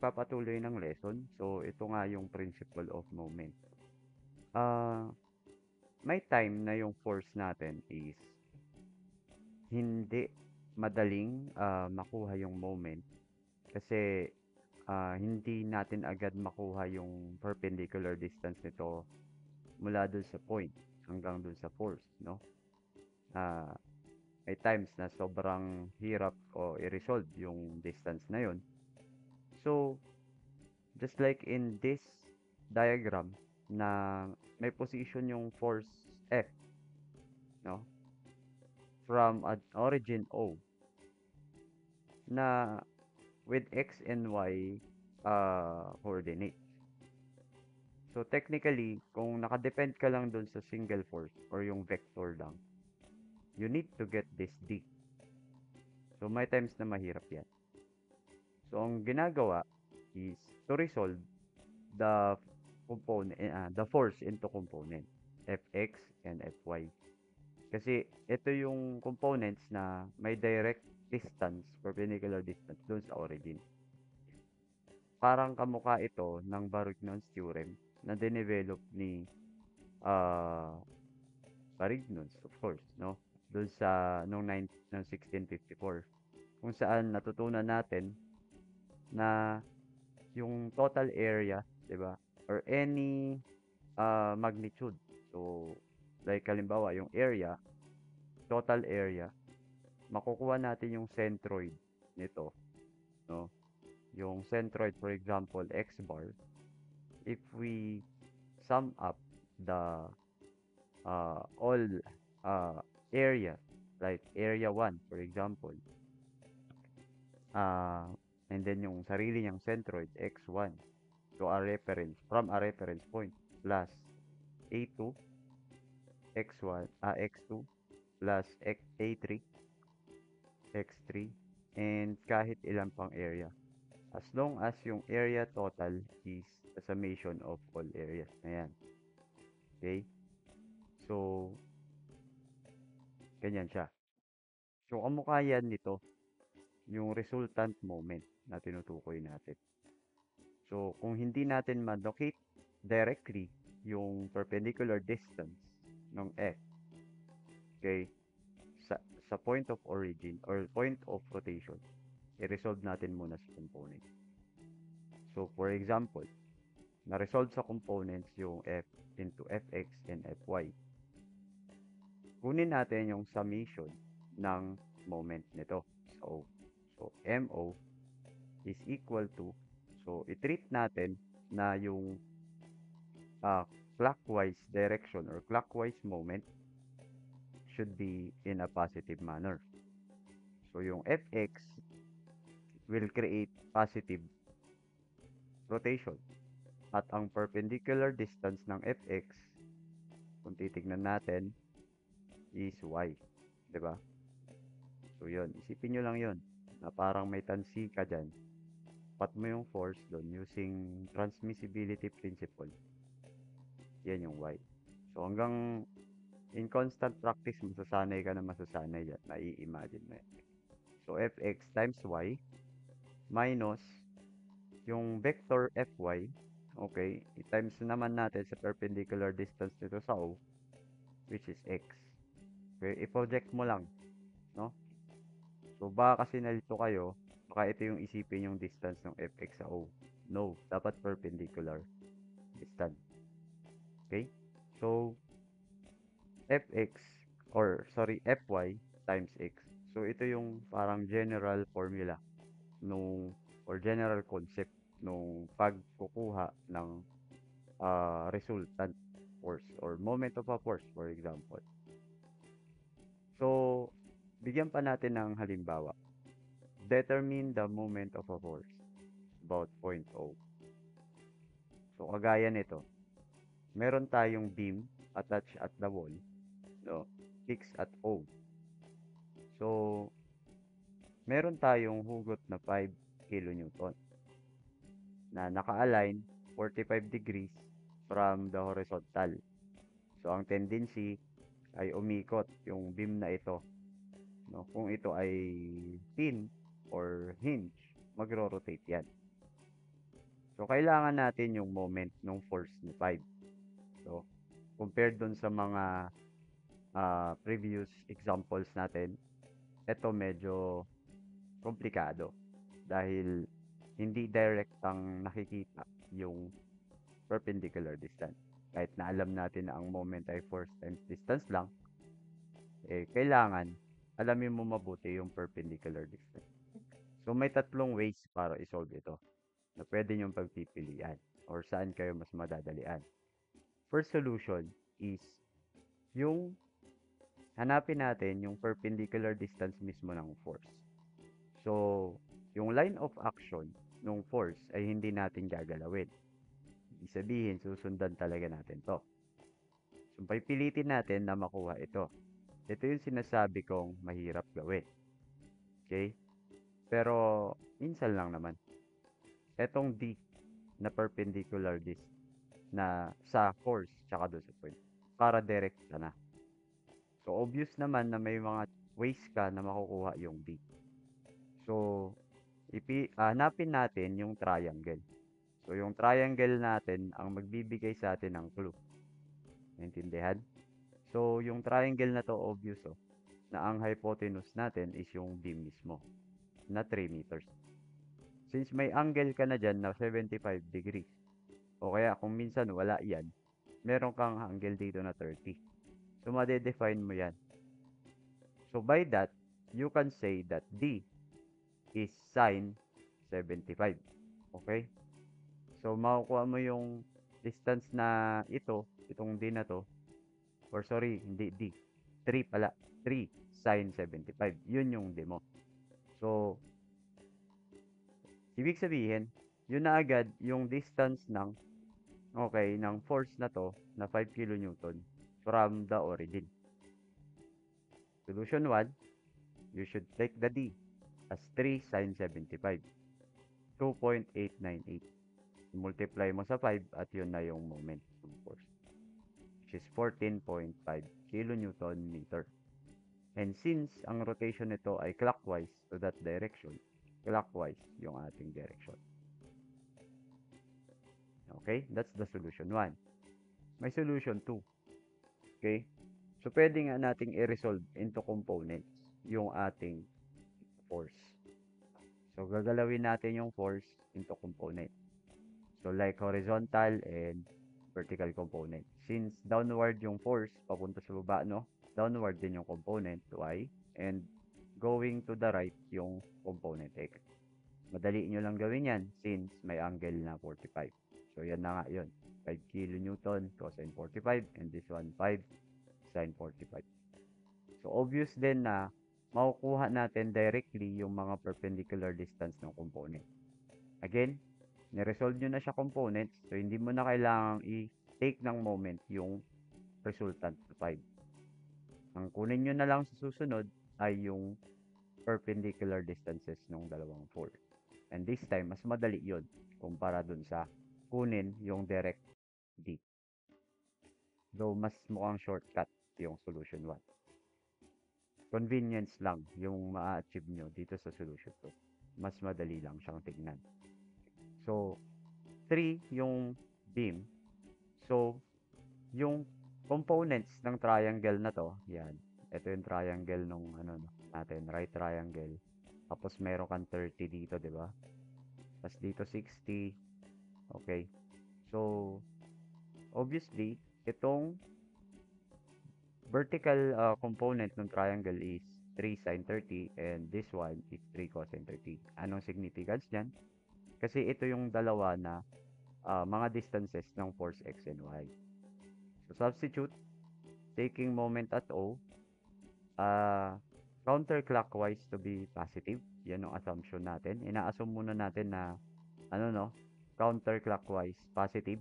pagpapatuloy ng lesson. So, ito nga yung principle of moment. Ah, may time na yung force natin is hindi madaling makuha yung moment kasi hindi natin agad makuha yung perpendicular distance nito mula dun sa point hanggang dun sa force, no? Ah, may times na sobrang hirap o i-resolve yung distance na yun. So, just like in this diagram na may position yung force F, no? From an origin O na with X and Y coordinate. So technically, kung nakadepend ka lang dun sa single force or yung vector lang, you need to get this D. So may times na mahirap yan. So ang ginagawa is to resolve the the force into component, Fx and Fy. Kasi ito yung components na may direct distance, perpendicular distance dun sa origin. Parang kamukha ito ng Barignon's theorem na dinevelop ni ah Barignon's, of course, no? Dun sa noong 1654 kung saan natutunan natin na yung total area, 'di ba? Or any magnitude. So, like halimbawa, yung area, total area, makukuha natin yung centroid nito, no? Yung centroid, for example, x bar, if we sum up the all uh, area, like area 1, for example, uh, and then yung sarili niyang centroid, x1, to a reference, from a reference point, plus a2, x1, x2, plus a3, x3, and kahit ilang pang area. As long as yung area total is the summation of all areas na yan. Okay? So, ganyan siya. So, kamukha yan nito, yung resultant moment na tinutukoy natin. So, kung hindi natin ma-locate directly yung perpendicular distance ng F, okay, sa, sa point of origin or point of rotation, i-resolve natin muna sa component. So, for example, na-resolve sa components yung F into Fx and Fy. Kunin natin yung summation ng moment nito. So MO is equal to, so i-treat natin na yung uh, clockwise direction or clockwise moment should be in a positive manner. So yung Fx will create positive rotation. At ang perpendicular distance ng Fx, kung titignan natin, is y. 'Di ba? So yun, isipin nyo lang yun, na parang may tansi ka dyan. Pat mo yung force doon using transmissibility principle. Yan yung y. So hanggang in constant practice, masasanay ka na masasanay yan. Nai-imagine mo yan. So fx times y minus yung vector fy, okay, i-times naman natin sa perpendicular distance nito sa O, which is x. Okay, i-project mo lang, no? So baka kasi nalito kayo, baka ito yung isipin yung distance ng fx sa O. No, dapat perpendicular distance. Okay? So fx or sorry, fy times x. So ito yung parang general formula nung or general concept nung pagkukuha ng resultant force or moment of a force, for example. So, bigyan pa natin ng halimbawa. Determine the moment of a force about point O. So, kagaya nito, meron tayong beam attached at the wall, no, fixed at O. So, meron tayong hugot na 5 kilonewton na naka-align 45 degrees from the horizontal. So, ang tendency ay umikot yung beam na ito. No? Kung ito ay pin or hinge, magro-rotate yan. So, kailangan natin yung moment ng force ni 5. So, compared dun sa mga previous examples natin, ito medyo komplikado dahil hindi direct ang nakikita yung perpendicular distance. Kahit na alam natin na ang moment ay force times distance lang, kailangan alamin mo mabuti yung perpendicular distance. So, may tatlong ways para isolve ito na pwede niyong pagpipilian or saan kayo mas madadalian. First solution is yung hanapin natin yung perpendicular distance mismo ng force. So, yung line of action ng force ay hindi natin gagalawin. Ibig sabihin, susundan talaga natin to. So, pipilitin natin na makuha ito. Ito yung sinasabi kong mahirap gawin. Okay? Pero, minsan lang naman. Etong D na perpendicular this na sa force tsaka doon sa point. Para direct ka na. So, obvious naman na may mga ways ka na makukuha yung D. So, hanapin natin yung triangle. So, yung triangle natin ang magbibigay sa atin ng clue. Naintindihan? So, yung triangle na to obvious na ang hypotenuse natin is yung beam mismo na 3 meters. Since may angle ka na dyan na 75 degrees, o kaya kung minsan wala yan, meron kang angle dito na 30. So, madedefine mo yan. So, by that, you can say that D is sine 75. Okay? So, makukuha mo yung distance na itong D na to, or sorry, hindi D, 3 pala, 3 sine 75. Yun yung D mo. So, ibig sabihin, yun na agad yung distance ng, ng force na to, na 5 kilonewton from the origin. Solution 1, you should take the D as 3 sine 75. 2.898. Multiply mo sa 5 at yun na yung moment ng force, which is 14.5 kilonewton meter. And since ang rotation nito ay clockwise to that direction, clockwise yung ating direction. Okay, that's the solution 1. May solution 2. Okay, so pwede nga nating i-resolve into components yung ating force. So gagalawin natin yung force into components. So like horizontal and vertical component. Since downward yung force papunta sa baba, no? Downward din yung component y, and going to the right yung component x. Madali nyo lang gawin yan since may angle na 45. So yan na nga yun. 5 kilonewton cosine 45 and this one 5 sine 45. So obvious din na makukuha natin directly yung mga perpendicular distance ng component. Again, ni-resolve nyo na siya components, so hindi mo na kailangang i-take ng moment yung resultant sa 5. Ang kunin nyo na lang sa susunod ay yung perpendicular distances ng dalawang force. And this time, mas madali yun kumpara dun sa kunin yung direct D. Though mas mukhang shortcut yung solution 1. Convenience lang yung ma-achieve nyo dito sa solution 2. Mas madali lang siyang tignan. So, 3 yung beam. So, yung components ng triangle na to, yan. Ito yung triangle nung natin, right triangle. Tapos meron kang 30 dito, 'di ba? Tapos dito 60. Okay. So, obviously, itong vertical component ng triangle is 3 sine 30 and this one is 3 cosine 30. Anong significance niyan? Kasi ito yung dalawa na mga distances ng force x and y. So, substitute, taking moment at O, counterclockwise to be positive. Yan ang assumption natin. Ina-assume muna natin na, counterclockwise positive.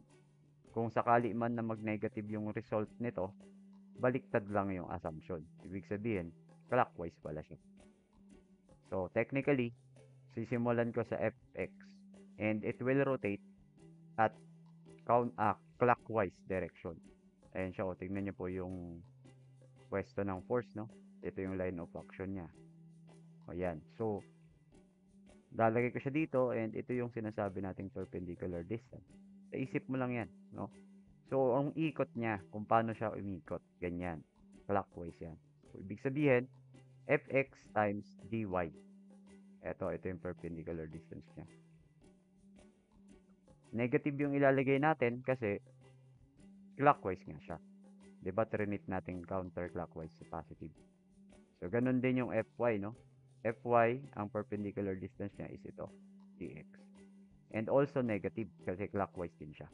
Kung sakali man na mag-negative yung result nito, baliktad lang yung assumption. Ibig sabihin, clockwise pala siya. So, technically, sisimulan ko sa fx and it will rotate at clockwise direction. Ayan siya, tingnan niyo po yung pwesto ng force, no? Ito yung line of action niya. O yan. So, Lalagay ko siya dito and ito yung sinasabi nating perpendicular distance. Sa isip mo lang yan, no? So, ang ikot niya, kung paano siya umikot, ganyan. Clockwise yan. So, ibig sabihin, fx times dy. Ito yung perpendicular distance niya. Negative yung ilalagay natin kasi clockwise nga siya. 'Di ba trinit natin counterclockwise sa positive. So, ganun din yung fy, no? Fy, ang perpendicular distance niya is ito, dx. And also negative kasi clockwise din siya.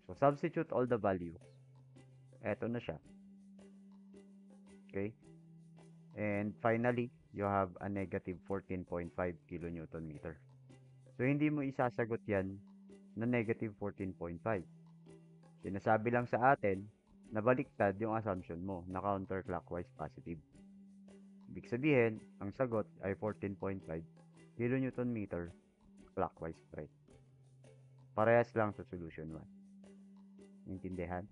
So, substitute all the values. Eto na siya. Okay? And finally, you have a negative 14.5 kilonewton meter. So, hindi mo isasagot yan na negative 14.5. Sinasabi lang sa atin na baliktad yung assumption mo na counterclockwise positive. Ibig sabihin, ang sagot ay 14.5 kilonewton meter clockwise straight. Parehas lang sa solution 1. Intindihan?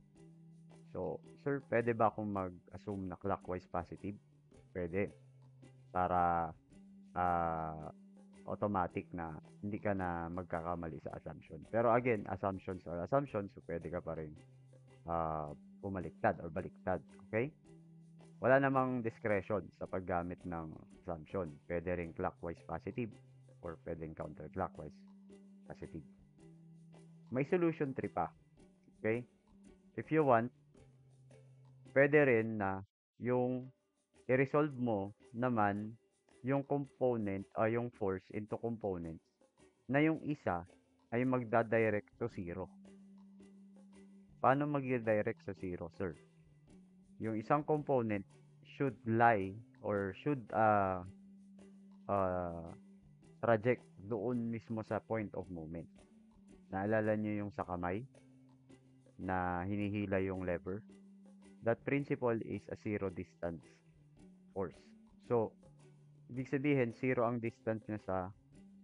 So, sir, pwede ba akong mag-assume na clockwise positive? Pwede. Para automatic na hindi ka na magkakamali sa assumption. Pero again, assumptions are assumptions, so pwede ka pa rin bumaliktad or baliktad. Okay? Wala namang discretion sa paggamit ng assumption. Pwede rin clockwise positive or pwedeng counterclockwise positive. May solution 3 pa. Okay? If you want, pwede rin na yung i-resolve mo naman yung component o yung force into components na yung isa ay magdadirect to zero. Paano mag-direct sa zero, sir? Yung isang component should lie or should uh, traject doon mismo sa point of moment. Naalala nyo yung sa kamay na hinihila yung lever? That principle is a zero distance force. So, ibig sabihin, zero ang distance niya sa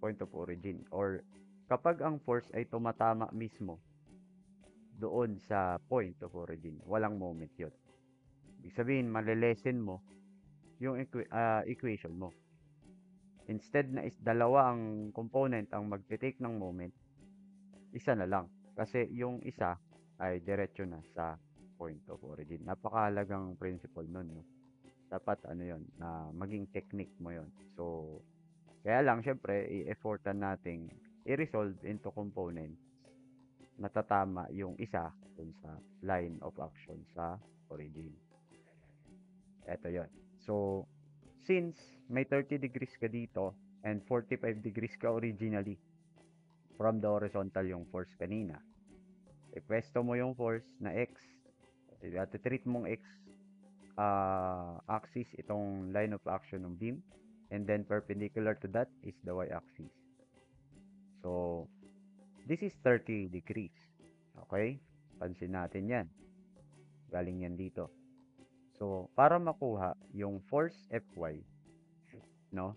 point of origin. Or, kapag ang force ay tumatama mismo doon sa point of origin, walang moment yun. Ibig sabihin, malilesen mo yung equation mo. Instead na is dalawa ang component ang magte-take ng moment, isa na lang. Kasi yung isa ay diretso na sa point of origin. Napakahalagang principle nun, no? Dapat ano yon na maging technique mo yon. So, kaya lang, syempre, i-effortan nating i-resolve into components na tatama yung isa dun sa line of action sa origin. Ito yon. So, since may 30 degrees ka dito and 45 degrees ka originally from the horizontal yung force kanina, ipwesto mo yung force na x, at treat mong x axis itong line of action ng beam, and then perpendicular to that is the y-axis. So, this is 30 degrees. Okay? Pansin natin yan. Galing yan dito. So, para makuha yung force Fy, no?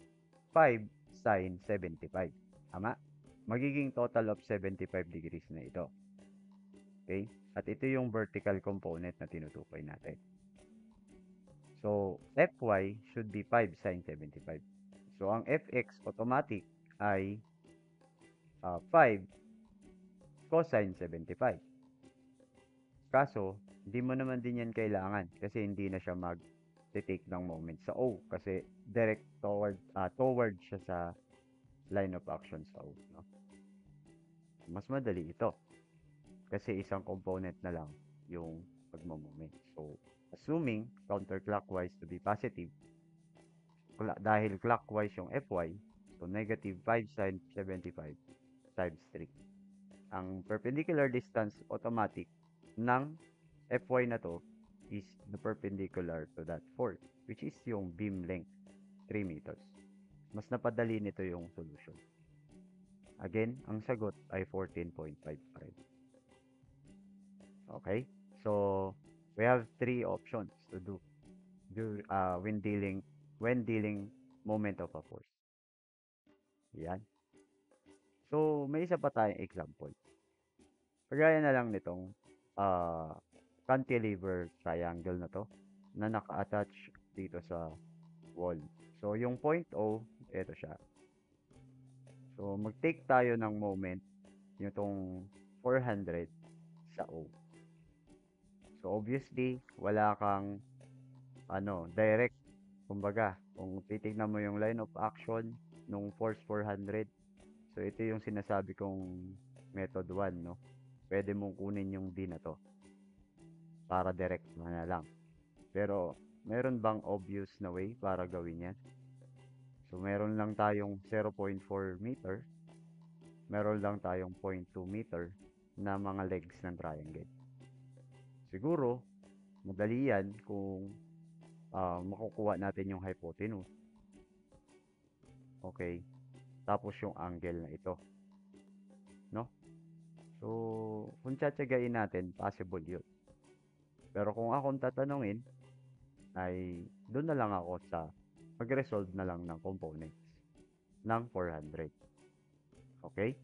5 sine 75. Tama? Magiging total of 75 degrees na ito. Okay? At ito yung vertical component na tinutukoy natin. So, Fy should be 5 sine 75. So, ang Fx automatic ay 5 cosine 75. Kaso, hindi mo naman din yan kailangan kasi hindi na siya mag-take ng moment sa O kasi direct toward siya sa line of action sa O. No? Mas madali ito kasi isang component na lang yung pagmo-moment. So, assuming counterclockwise to be positive, dahil clockwise yung Fy, so negative 5 sine 75 times 3. Ang perpendicular distance automatic ng Fy na to is the perpendicular to that force, which is yung beam length, 3 meters. Mas napadali nito yung solution. Again, ang sagot ay 14.5 pa rin. Okay? So, we have 3 options to do when dealing moment of a force. Yan. So, may isa pa tayong example. Kagaya na lang nitong cantilever triangle na to na naka-attach dito sa wall. So, yung point O, ito siya. So, mag-take tayo ng moment yung tong 400 sa O. So, obviously, wala kang direct. Kumbaga, kung titignan mo yung line of action nung force 400, so ito yung sinasabi kong method 1, no? Pwede mong kunin yung D na to para direct mo na lang. Pero, meron bang obvious na way para gawin yan? So, meron lang tayong 0.4 meter, meron lang tayong 0.2 meter na mga legs ng triangle. Siguro, madali yan kung makukuha natin yung hypotenuse. Okay. Tapos yung angle na ito. No? So, kung tsatsagain natin, possible yun. Pero kung akong tatanungin, ay doon na lang ako sa mag-resolve na lang ng components ng 400. Okay?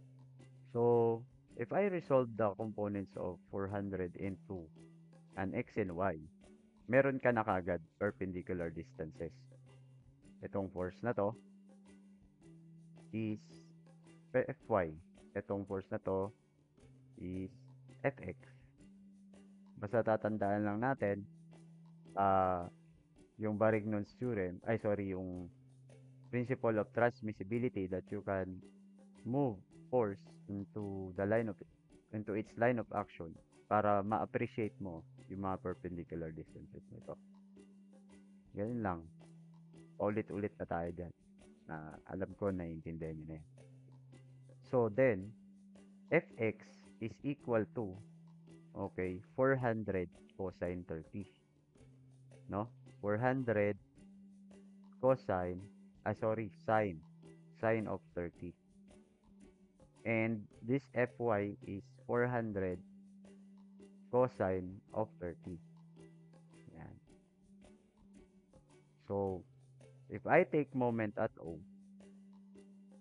So, if I resolve the components of 400 into an x and y, meron ka na kagad perpendicular distances. Itong force na to is Fy. Itong force na to is Fx. Basta tatandaan lang natin, yung Varignon's theorem, yung principle of transmissibility that you can move force into its line of action para ma-appreciate mo yung mga perpendicular distances nito. Ganun lang. Ulit-ulit na tayo dyan. Na alam ko naiintindihan nyo na yan. So then, Fx is equal to 400 cosine 30. No? 400 cosine, sine of 30. And this Fy is 400 cosine of 30. Yan. So, if I take moment at O,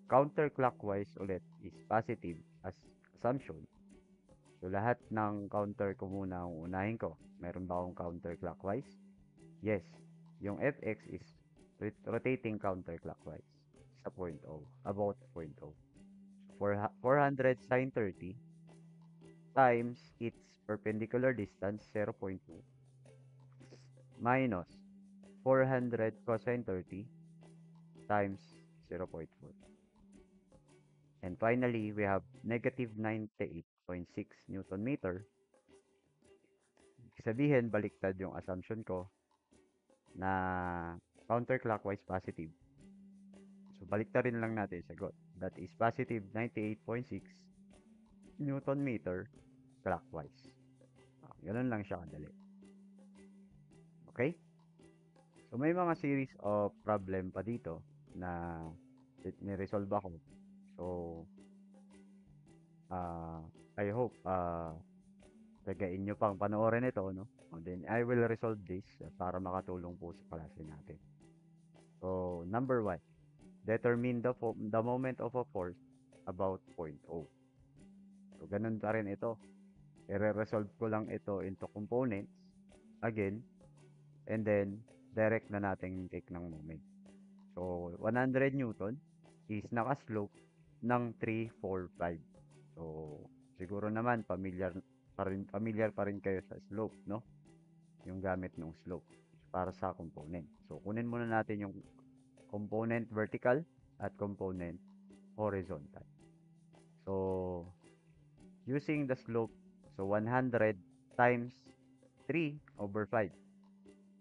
counterclockwise ulit is positive as assumption. So, lahat ng counter ko muna ang unahin ko. Meron ba akong counterclockwise? Yes. Yung Fx is rotating counterclockwise sa point O, about point O. So, 400 sine 30 times its perpendicular distance, 0.2, minus 400 cosine 30 times 0.4. And finally, we have negative 98.6 Newton meter. Sabihin, baliktad yung assumption ko na counterclockwise positive. So, baliktarin lang natin sagot. That is positive 98.6 Newton meter clockwise. Ganun lang siya kadali. Okay? So, may mga series of problem pa dito na ni-resolve ako. So, I hope tagain nyo pang panoorin ito, no? And then, I will resolve this para makatulong po sa klase natin. So, number 1, determine the moment of a force about point O. So, ganun pa rin ito. I-resolve ko lang ito into components again, and then direct na natin take ng moment. So, 100 Newton is nakaslope ng 3, 4, 5. So, siguro naman familiar pa rin kayo sa slope, no? Yung gamit ng slope para sa component. So, kunin muna natin yung component vertical at component horizontal. So, using the slope, so 100 times 3 over 5.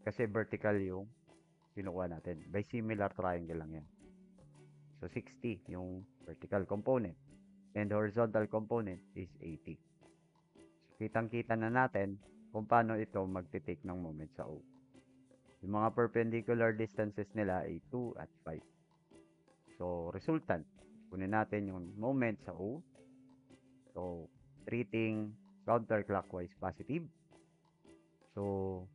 Kasi vertical yung kinukuha natin. By similar triangle lang yan. So, 60 yung vertical component. And the horizontal component is 80. So, kitang-kita na natin kung paano ito magtitake ng moment sa O. Yung mga perpendicular distances nila ay 2 at 5. So, resultant. Kunin natin yung moment sa O. So, treating counterclockwise positive. So,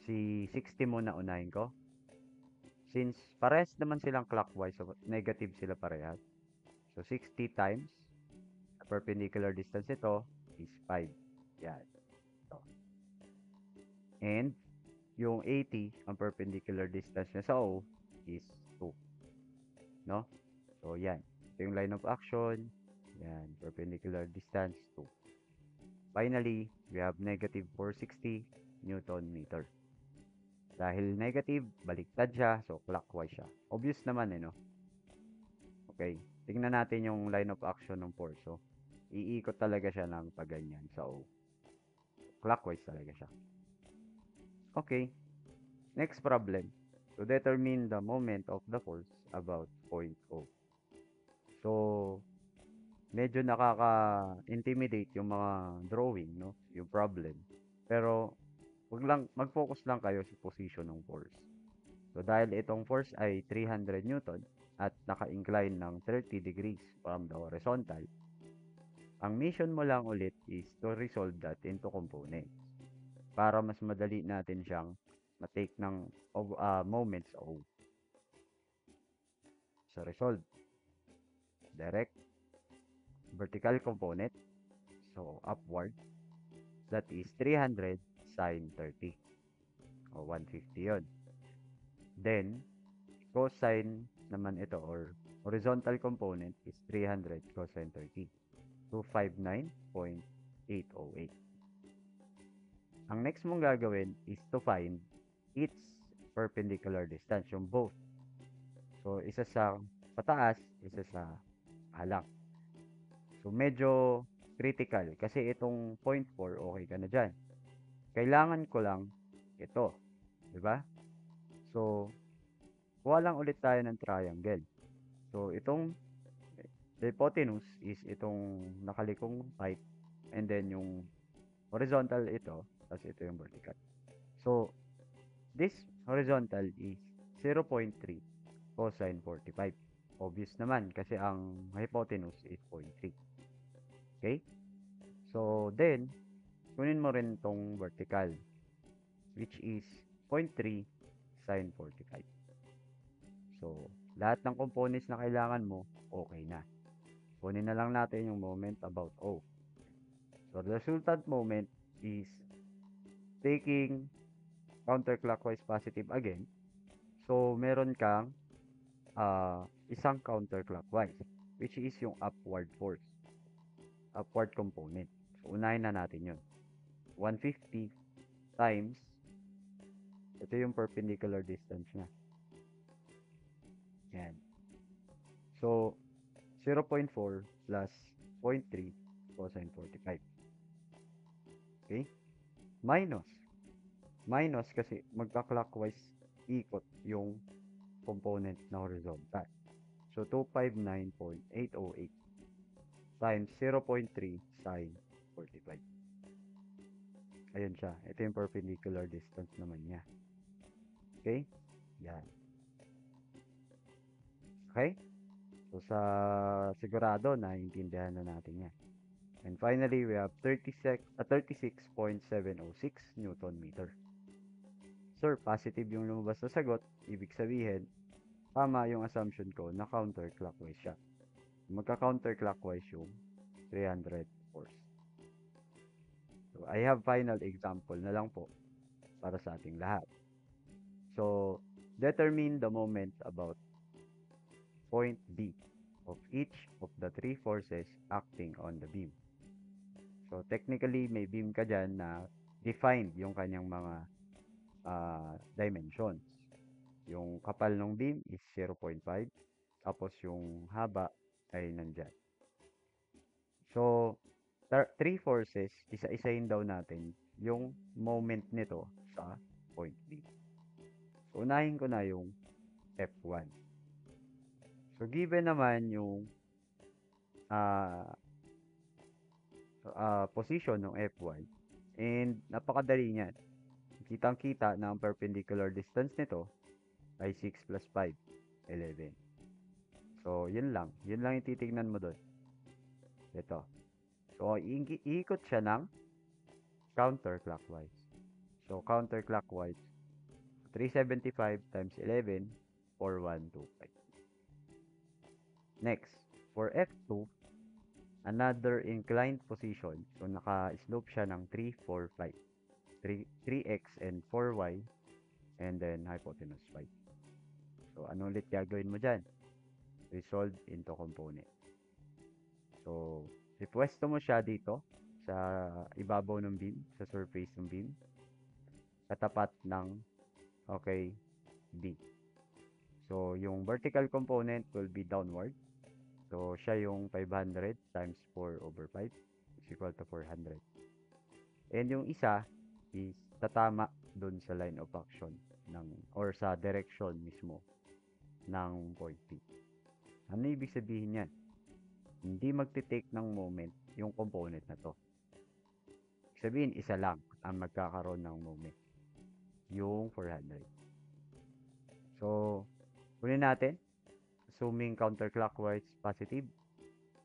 si 60 muna unahin ko. Since parehas naman silang clockwise, so negative sila parehas. So, 60 times the perpendicular distance ito is 5. Yan. Ito. And, yung 80, ang perpendicular distance niya sa O is 2. No? So, yan. Ito yung line of action. Yan, perpendicular distance 2. Finally, we have negative 460 Newton meter. Dahil negative, baliktad siya, so clockwise siya. Obvious naman no? Okay, tingnan natin yung line of action ng force. So, iikot talaga siya ng paganyan sa O. Clockwise talaga siya. Okay, next problem. To determine the moment of the force about point O. So, medyo nakaka-intimidate yung mga drawing, no? Yung problem. Pero, mag-focus lang kayo sa position ng force. So, dahil itong force ay 300 Newton at naka-incline ng 30 degrees from the horizontal, ang mission mo lang ulit is to resolve that into components para mas madali natin siyang matake ng moments O. So, resolve. Direct. Vertical component. So, upward. That is 300 sine 30. O 150 yon. Then, cosine naman ito or horizontal component is 300 cosine 30. 259.808. Ang next mong gagawin is to find its perpendicular distance, yung both. So, isa sa pataas, isa sa halang. So, medyo critical kasi itong 0.4, okay ka na dyan. Kailangan ko lang ito. Diba? So, kuha lang ulit tayo ng triangle. So, itong the hypotenuse is itong nakalikong height and then yung horizontal ito, tapos ito yung vertical. So, this horizontal is 0.3 cosine 45. Obvious naman kasi ang hypotenuse is 0.3. Okay? So, then, kunin mo rin tong vertical which is 0.3 sine 45. So, lahat ng components na kailangan mo, okay na. Kunin na lang natin yung moment about O. So, the resultant moment is taking counterclockwise positive again. So, meron kang isang counterclockwise, which is yung upward force, upward component. So, unahin na natin yun. 150 times, ito yung perpendicular distance niya. Yan. So, 0.4 plus 0.3 cosine 45. Okay? Minus. Minus kasi magka-clockwise ikot yung component na horizontal. So, 259.808 times 0.3 sine 45. Ayun siya. Ito yung perpendicular distance naman niya. Okay? Yan. Okay? So, sa sigurado, naiintindihan na natin yan. And finally, we have 36.706 Newton meter. Sir, positive yung lumabas na sagot. Ibig sabihin, tama yung assumption ko na counterclockwise siya. Magka-counterclockwise yung 300 force. So, I have final example na lang po para sa ating lahat. So, determine the moment about point B of each of the three forces acting on the beam. So, technically, may beam ka dyan na defined yung kanyang mga dimensions. Yung kapal ng beam is 0.5, tapos yung haba ay nandyan. So, three forces, isa-isahin daw natin yung moment nito sa point B. So, unahin ko na yung F1. So, given naman yung position ng F1, and napakadali niyan. Kitang-kita na ang perpendicular distance nito ay 6 plus 5, 11. So, yun lang. Yun lang yung titignan mo doon. Ito. So, iikot siya ng counterclockwise. So, counterclockwise, 375 times 11, 4125. Next, for F2, another inclined position. So, naka-slope siya ng 3, 4, 5. 3x and 4y, and then hypotenuse 5. So, ano ulit gagawin mo dyan? resolved into component. So, ipwesto mo siya dito sa ibabaw ng beam, sa surface ng beam, katapat ng, okay, B. So, yung vertical component will be downward. So, siya yung 500 times 4 over 5 is equal to 400. And yung isa is tatama dun sa line of action ng, or sa direction mismo ng point P. Ano ibig sabihin yan? Hindi magte-take ng moment yung component na to. Ibig sabihin, isa lang ang magkakaroon ng moment. Yung 400. So, kunin natin. Assuming counterclockwise positive,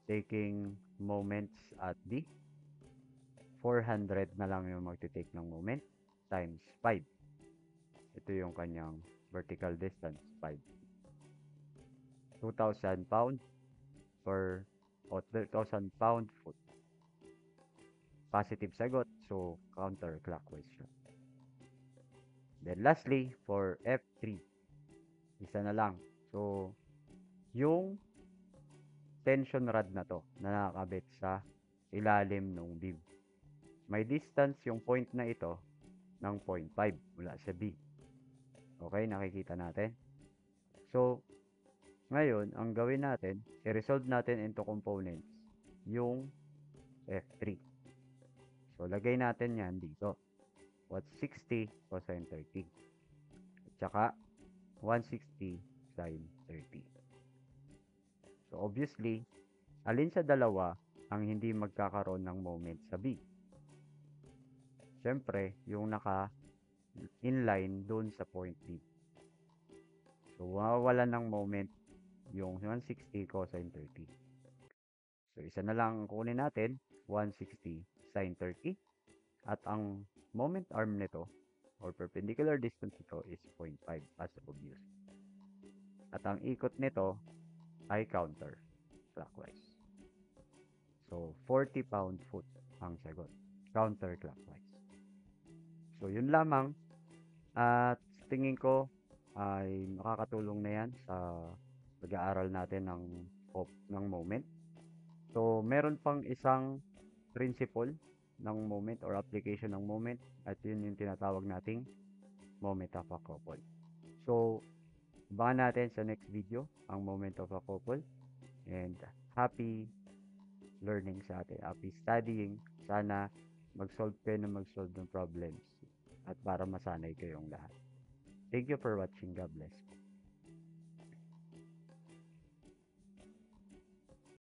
taking moments at D. 400 na lang yung magte-take ng moment times 5. Ito yung kanyang vertical distance, 5. 2,000 pound per, o 2,000 pound foot. Positive sagot, so counterclockwise siya. Then lastly, for F3, isa na lang. So, yung tension rod na to na nakakabit sa ilalim ng beam. May distance yung point na ito ng 0.5 mula sa B. Okay, nakikita natin. So, ngayon, ang gawin natin, i-resolve natin into components yung F3. So, lagay natin yan dito. What's 60 cosine 30? At saka, 160 sine 30. So, obviously, alin sa dalawa ang hindi magkakaroon ng moment sa B? Siyempre, yung naka-inline doon sa point B. So, mawawalan ng moment yung 160 cosine 30. So, isa na lang kunin natin, 160 sine 30. At ang moment arm nito, or perpendicular distance nito is 0.5 as obvious. At ang ikot nito ay counterclockwise. So, 40 pound-foot ang sagot. Counterclockwise. So, yun lamang. At tingin ko ay makakatulong na yan sa pag-aaral natin ng moment. So, meron pang isang principle ng moment or application ng moment at yun yung tinatawag nating moment of a couple. So, abangan natin sa next video ang moment of a couple and happy learning sa atin, happy studying. Sana mag-solve kayo ng mag-solve ng problems at para masanay kayong lahat. Thank you for watching. God bless.